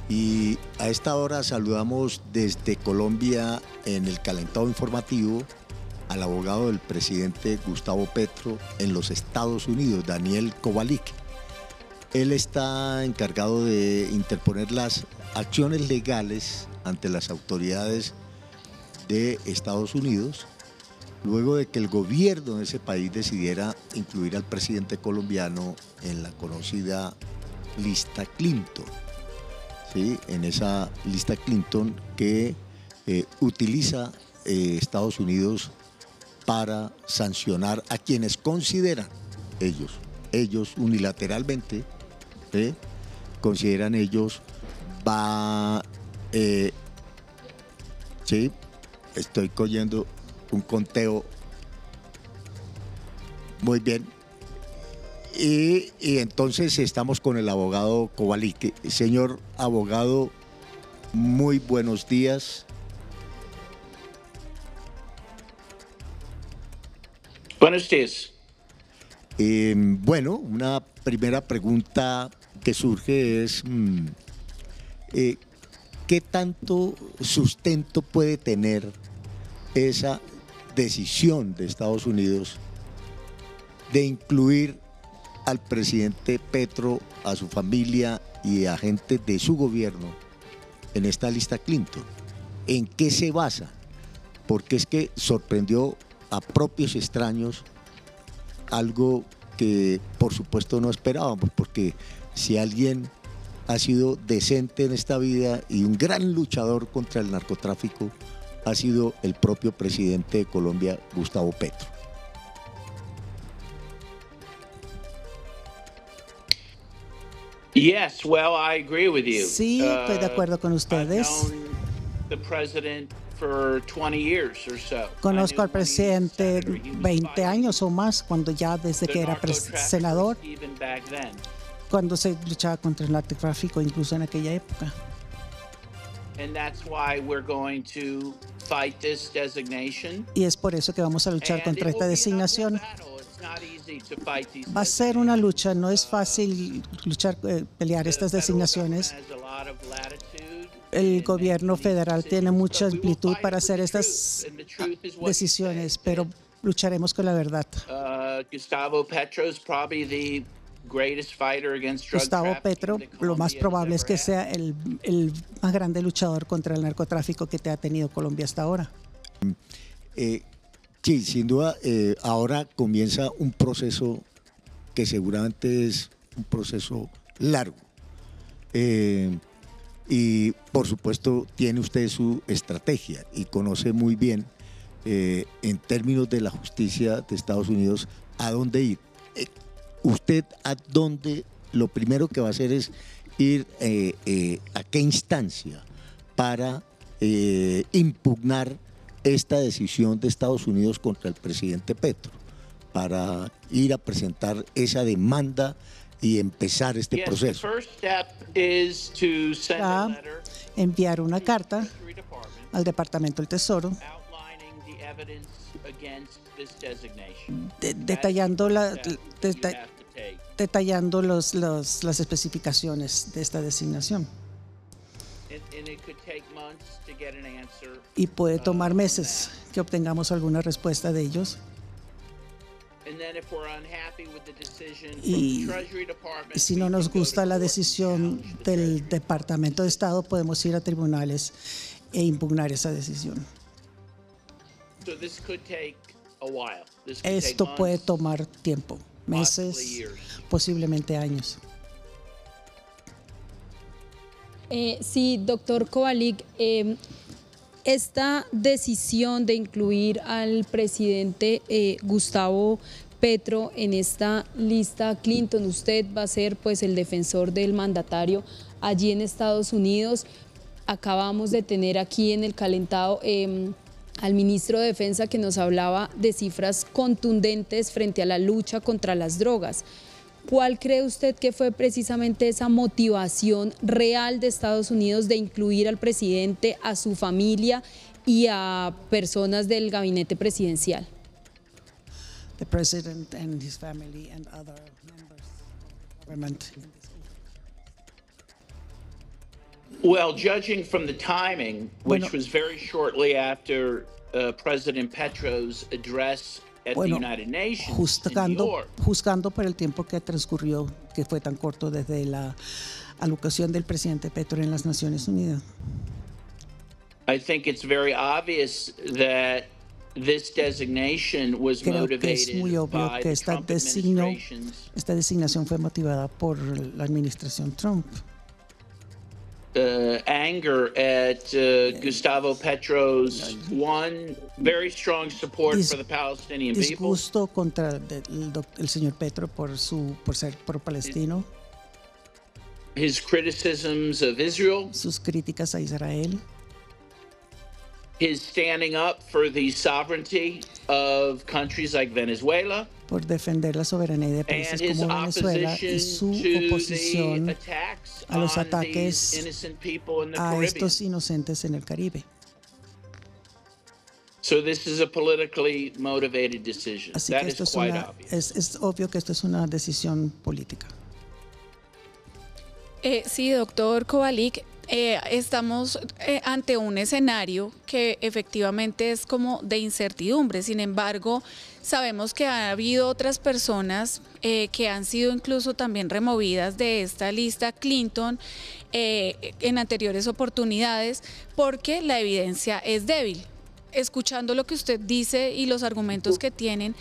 Y a esta hora saludamos desde Colombia en el calentado informativo al abogado del presidente Gustavo Petro en los Estados Unidos, Daniel Kovalik. Él está encargado de interponer las acciones legales ante las autoridades de Estados Unidos, luego de que el gobierno de ese país decidiera incluir al presidente colombiano en la conocida lista Clinton. ¿Sí? En esa lista Clinton que utiliza Estados Unidos para sancionar a quienes consideran ellos unilateralmente, consideran ellos, sí, estoy cogiendo un conteo, muy bien. Y entonces estamos con el abogado Kovalik. Señor abogado, muy buenos días. Buenos días. Bueno, una primera pregunta que surge es, ¿qué tanto sustento puede tener esa decisión de Estados Unidos de incluir al presidente Petro, a su familia y a gente de su gobierno en esta lista Clinton? ¿En qué se basa? Porque es que sorprendió a propios extraños, algo que por supuesto no esperábamos, porque si alguien ha sido decente en esta vida y un gran luchador contra el narcotráfico, ha sido el propio presidente de Colombia, Gustavo Petro. Yes, well, I agree with you. Sí, estoy de acuerdo con ustedes. Conozco al presidente 20 años o más, cuando ya desde que era senador, cuando se luchaba contra el narcotráfico, incluso en aquella época. Y es por eso que vamos a luchar contra esta designación. Va a ser una lucha, no es fácil pelear estas designaciones. El gobierno federal tiene mucha amplitud para hacer estas decisiones, pero lucharemos con la verdad. Gustavo Petro, lo más probable es que sea el más grande luchador contra el narcotráfico que ha tenido Colombia hasta ahora. Sí, sin duda, ahora comienza un proceso que seguramente es un proceso largo. Y por supuesto tiene usted su estrategia y conoce muy bien, en términos de la justicia de Estados Unidos, a dónde ir. Usted a dónde, lo primero que va a hacer es ir a qué instancia para impugnar esta decisión de Estados Unidos contra el presidente Petro, para ir a presentar esa demanda y empezar este proceso. Enviar una carta al Departamento del Tesoro detallando las especificaciones de esta designación. Y puede tomar meses que obtengamos alguna respuesta de ellos. Y si no nos gusta la decisión del Departamento de Estado, podemos ir a tribunales e impugnar esa decisión. Esto puede tomar tiempo, meses, posiblemente años. Sí, doctor Kovalik, esta decisión de incluir al presidente Gustavo Petro en esta lista Clinton, usted va a ser pues el defensor del mandatario allí en Estados Unidos. Acabamos de tener aquí en el calentado al ministro de Defensa que nos hablaba de cifras contundentes frente a la lucha contra las drogas. ¿Cuál cree usted que fue precisamente esa motivación real de Estados Unidos de incluir al presidente, a su familia y a personas del gabinete presidencial? The president and his family and other members of the government. Well, judging from the timing, which was very shortly after President Petro's address at the United Nations in New York. Juzgando por el tiempo que transcurrió, que fue tan corto desde la alocución del presidente Petro en las Naciones Unidas. I think it's very obvious that this designation was motivated by the Trump administration's esta designación fue motivada por la administración Trump. Anger at Gustavo Petro's very strong support for the Palestinian people. Disgusto contra el señor Petro por ser pro-palestino. His criticisms of Israel. Sus críticas a Israel. His standing up for the sovereignty of countries like Venezuela. Por defender la soberanía de países como Venezuela y su oposición a los ataques a estos inocentes en el Caribe. So this is a politically motivated decision. Así que esto es obvio que esto es una decisión política. Sí, doctor Kovalik. Estamos ante un escenario que efectivamente es como de incertidumbre. Sin embargo, sabemos que ha habido otras personas que han sido incluso también removidas de esta lista Clinton en anteriores oportunidades porque la evidencia es débil. Escuchando lo que usted dice y los argumentos que tienen,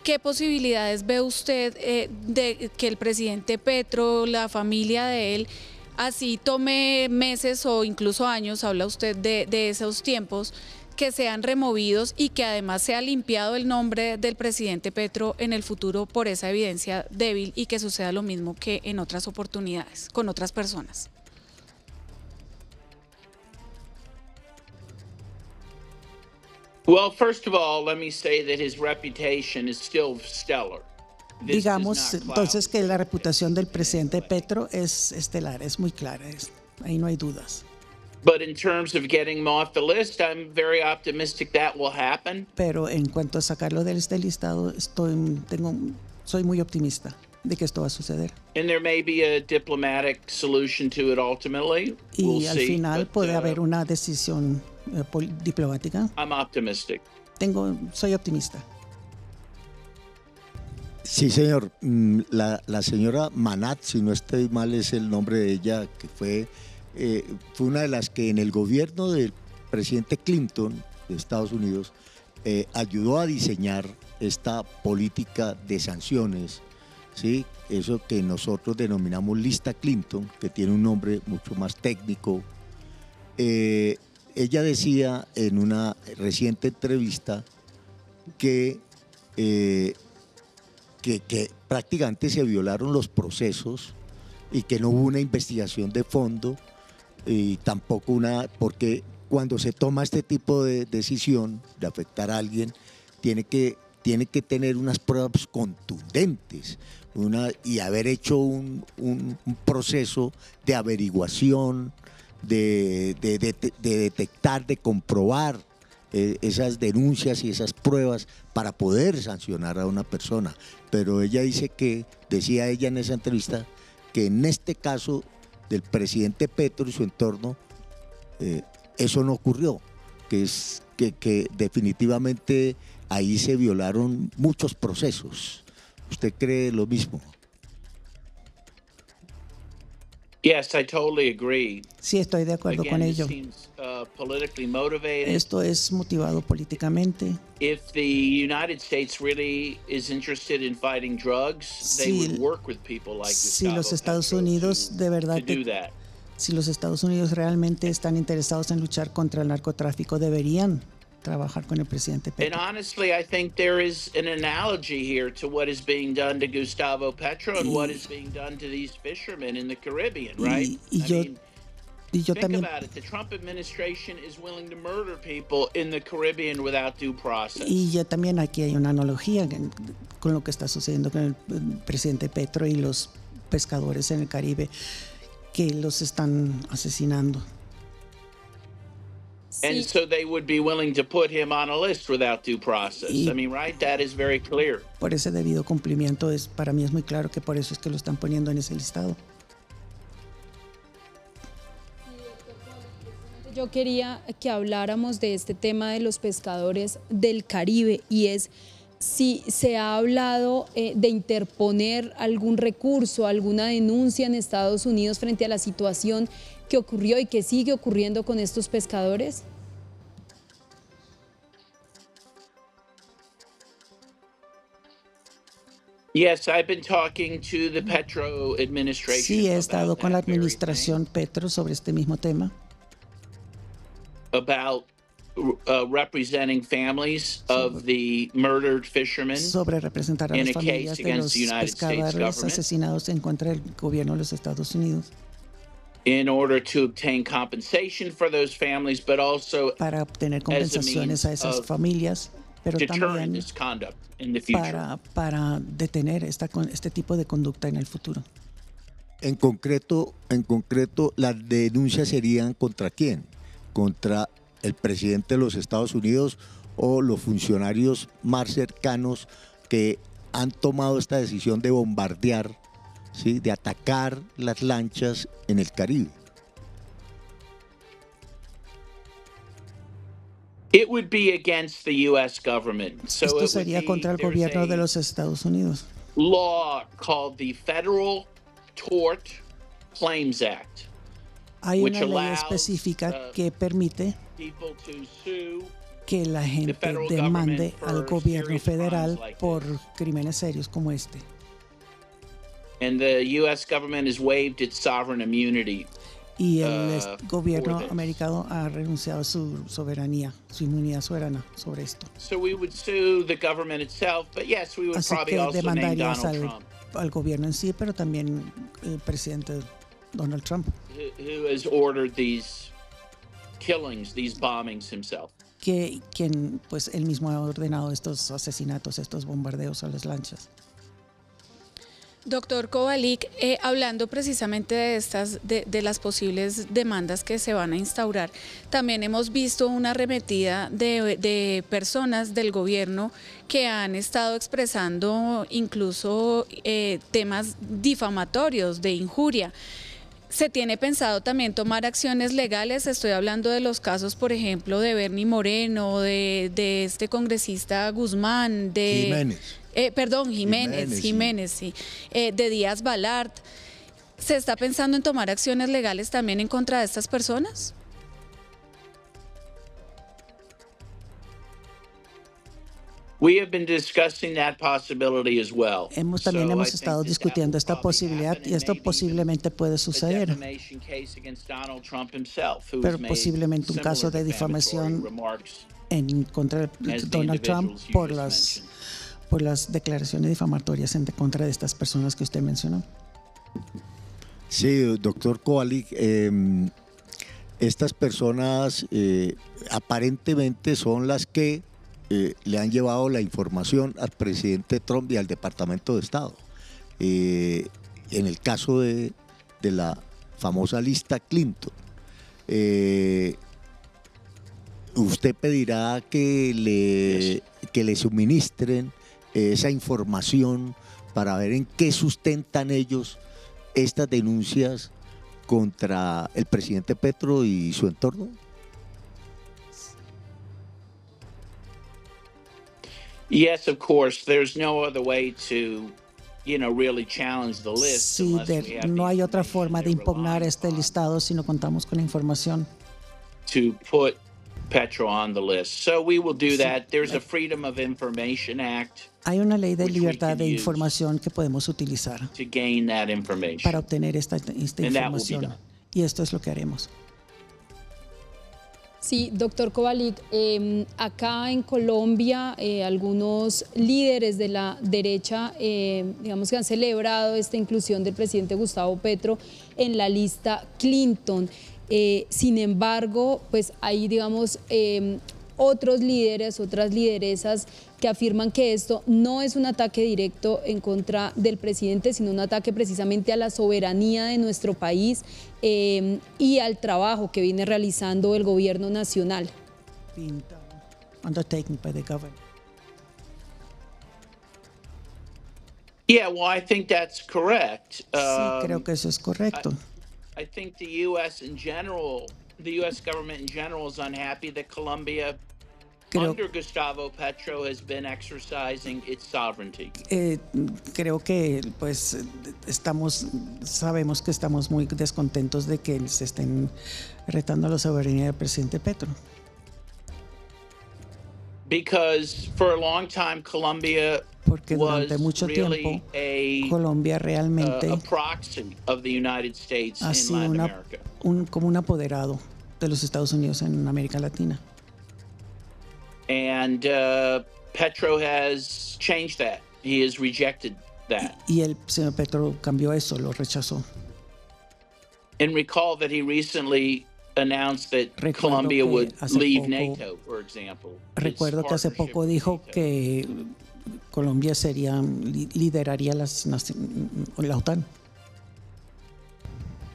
¿qué posibilidades ve usted de que el presidente Petro, la familia de él, así tome meses o incluso años, habla usted de esos tiempos, que sean removidos y que además sea limpiado el nombre del presidente Petro en el futuro por esa evidencia débil y que suceda lo mismo que en otras oportunidades, con otras personas? Well, first of all, let me say that his reputation is still stellar. Digamos entonces que la reputación del presidente Petro es estelar, es muy clara, ahí no hay dudas. But in terms of getting him off the list, I'm very optimistic that will happen. Pero en cuanto a sacarlo de este listado, soy muy optimista de que esto va a suceder. And there may be a diplomatic solution to it ultimately. Y al final puede haber una decisión diplomática. I'm optimistic. Soy optimista. Sí, señor. La señora Manat, si no estoy mal, es el nombre de ella, que fue una de las que en el gobierno del presidente Clinton de Estados Unidos ayudó a diseñar esta política de sanciones, ¿sí? Eso que nosotros denominamos lista Clinton, que tiene un nombre mucho más técnico. Ella decía en una reciente entrevista que prácticamente se violaron los procesos y que no hubo una investigación de fondo y tampoco porque cuando se toma este tipo de decisión de afectar a alguien tiene que tener unas pruebas contundentes y haber hecho un proceso de averiguación, de detectar, de comprobar esas denuncias y esas pruebas para poder sancionar a una persona. Pero ella decía ella en esa entrevista que en este caso del presidente Petro y su entorno eso no ocurrió, que definitivamente ahí se violaron muchos procesos. ¿Usted cree lo mismo? Yes, I totally agree. Sí, estoy de acuerdo con ello. Politically motivated. Esto es motivado políticamente. If the United States really is interested in fighting drugs, they would work with people like si los Estados Unidos de verdad si los Estados Unidos realmente están interesados en luchar contra el narcotráfico, deberían trabajar con el presidente Petro. And honestly, I think there is an analogy here to what is being done to Gustavo Petro and what is being done to these fishermen in the Caribbean, right? Think about it. The Trump administration is willing to murder people in the Caribbean without due process. Y ya también aquí hay una analogía con lo que está sucediendo con el presidente Petro y los pescadores en el Caribe que los están asesinando. And so they would be willing to put him on a list without due process. I mean, right? That is very clear. Por ese debido cumplimiento para mí es muy claro que por eso es que lo están poniendo en ese listado. Yo quería que habláramos de este tema de los pescadores del Caribe y es si se ha hablado de interponer algún recurso, alguna denuncia en Estados Unidos frente a la situación que ocurrió y que sigue ocurriendo con estos pescadores. Yes, I've been talking to the Petro administration. Sí, he estado con la administración Petro sobre este mismo tema. About representing families of the murdered fishermen. Sobre representar a las familias de los pescadores asesinados en contra del gobierno de los Estados Unidos. In order to obtain compensation for those families, but also para obtener compensaciones a esas familias, pero también para detener este tipo de conducta en el futuro. En concreto, las denuncias serían ¿contra quién? ¿Contra el presidente de los Estados Unidos o los funcionarios más cercanos que han tomado esta decisión de bombardear, ¿sí?, de atacar las lanchas en el Caribe? It would be against the U.S. government. Esto sería contra el gobierno de los Estados Unidos. Law called the Federal Tort Claims Act. Hay una ley específica que permite que la gente demande al gobierno federal por crímenes serios como este. And the U.S. government has waived its sovereign immunity. Y el gobierno americano ha renunciado a su soberanía, su inmunidad soberana sobre esto. Así que demandarías al gobierno en sí, pero también el presidente Donald Trump, quien pues él mismo ha ordenado estos asesinatos, estos bombardeos a las lanchas. Doctor Kovalik, hablando precisamente de las posibles demandas que se van a instaurar, también hemos visto una arremetida de personas del gobierno que han estado expresando incluso temas difamatorios, de injuria. ¿Se tiene pensado también tomar acciones legales? Estoy hablando de los casos, por ejemplo, de Bernie Moreno, de este congresista Guzmán, de Jiménez, sí. De Díaz Balart. ¿Se está pensando en tomar acciones legales también en contra de estas personas? También hemos estado discutiendo esta posibilidad y esto posiblemente puede suceder. Pero posiblemente un caso de difamación en contra de Donald Trump por las declaraciones difamatorias en contra de estas personas que usted mencionó. Sí, doctor Kovalik, estas personas aparentemente son las que le han llevado la información al presidente Trump y al Departamento de Estado. En el caso de la famosa lista Clinton, usted pedirá que le suministren esa información para ver en qué sustentan ellos estas denuncias contra el presidente Petro y su entorno. Yes, of course. There's no other way to, really challenge the list. Sí, no hay otra forma de impugnar este listado si no contamos con la información. To put Petro on the list. So we will do that. There's a Freedom of Information Act. Hay una ley de libertad de información que podemos utilizar to gain that information. Para obtener esta información. Y esto es lo que haremos. Sí, doctor Kovalik, acá en Colombia algunos líderes de la derecha, digamos que han celebrado esta inclusión del presidente Gustavo Petro en la lista Clinton. Sin embargo, pues hay, digamos, otros líderes, otras lideresas que afirman que esto no es un ataque directo en contra del presidente, sino un ataque precisamente a la soberanía de nuestro país y al trabajo que viene realizando el gobierno nacional. Undertaken by the government. Yeah, well, I think that's correct. Sí, creo que eso es correcto. I think the U.S. in general, the U.S. government in general is unhappy that Colombia, under Gustavo Petro, has been exercising its sovereignty. Creo que pues sabemos que estamos muy descontentos de que se estén retando la soberanía del presidente Petro. Because for a long time Colombia porque durante mucho tiempo Colombia realmente ha sido como un apoderado de los Estados Unidos en América Latina. And Petro has changed that. He has rejected that. Y el señor Petro cambió eso, lo rechazó. And recall that he recently announced that Colombia would leave NATO, for example. Recuerdo que hace poco dijo que Colombia lideraría la OTAN.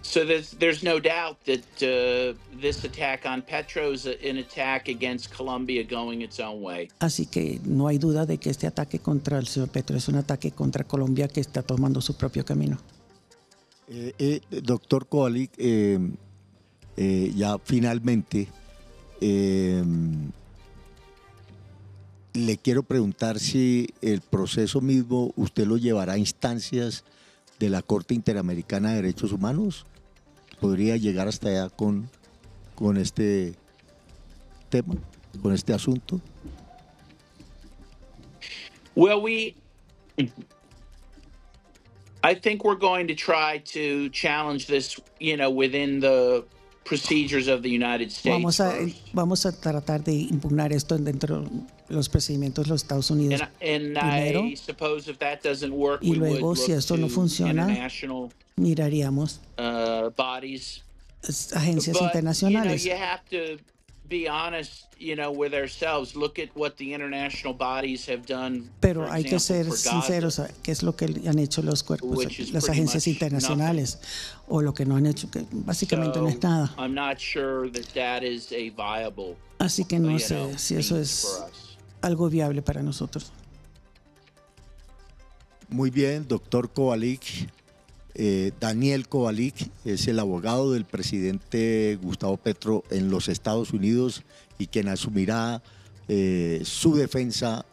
So there's no doubt that this attack on Petro is an attack against Colombia going its own way. Así que no hay duda de que este ataque contra el señor Petro es un ataque contra Colombia que está tomando su propio camino. Doctor Kovalik, ya finalmente le quiero preguntar si el proceso mismo usted lo llevará a instancias de la Corte Interamericana de Derechos Humanos. ¿Podría llegar hasta allá con este tema, con este asunto? Well, I think we're going to try to challenge this, within the procedures of the United States. Vamos a tratar de impugnar esto dentro de los procedimientos de los Estados Unidos primero. Y luego, si esto no funciona, miraríamos agencias internacionales. Pero hay que ser sinceros, ¿qué es lo que han hecho los cuerpos, las agencias internacionales, o lo que no han hecho, que básicamente no es nada? Así que no sé si eso es algo viable para nosotros. Muy bien, doctor Kovalik. Daniel Kovalik es el abogado del presidente Gustavo Petro en los Estados Unidos y quien asumirá su defensa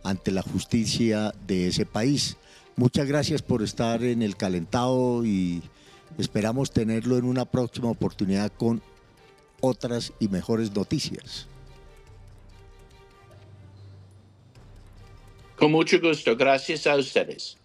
ante la justicia de ese país. Muchas gracias por estar en el calentado y esperamos tenerlo en una próxima oportunidad con otras y mejores noticias. Con mucho gusto. Gracias a ustedes.